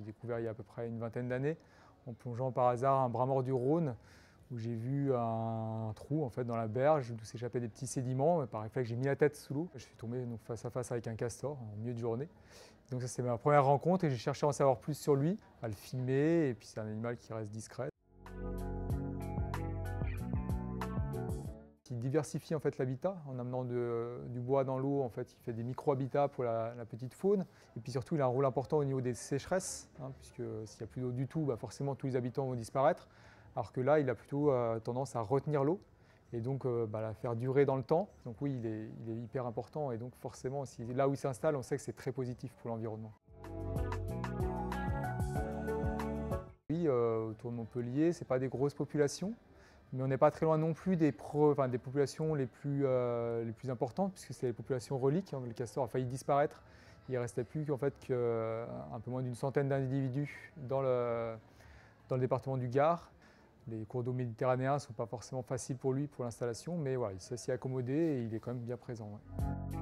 j'ai découvert il y a à peu près une vingtaine d'années, en plongeant par hasard un bras mort du Rhône, où j'ai vu un trou en fait, dans la berge, d'où s'échappaient des petits sédiments. Par réflexe, j'ai mis la tête sous l'eau. Je suis tombé donc, face à face avec un castor en milieu de journée. Donc ça, c'est ma première rencontre et j'ai cherché à en savoir plus sur lui, à le filmer, et puis c'est un animal qui reste discret. Il diversifie en fait l'habitat en amenant du bois dans l'eau. En fait, il fait des micro-habitats pour la petite faune. Et puis surtout, il a un rôle important au niveau des sécheresses, puisque s'il n'y a plus d'eau du tout, forcément tous les habitants vont disparaître. Alors que là, il a plutôt tendance à retenir l'eau et donc la faire durer dans le temps. Donc oui, il est hyper important et donc forcément, là où il s'installe, on sait que c'est très positif pour l'environnement. Oui, autour de Montpellier, ce n'est pas des grosses populations. Mais on n'est pas très loin non plus des populations les plus importantes, puisque c'est les populations reliques. Le castor a failli disparaître. Il ne restait plus qu'un peu moins d'une centaine d'individus dans le département du Gard. Les cours d'eau méditerranéens ne sont pas forcément faciles pour lui pour l'installation, mais voilà, il sait s'y accommoder et il est quand même bien présent. Ouais.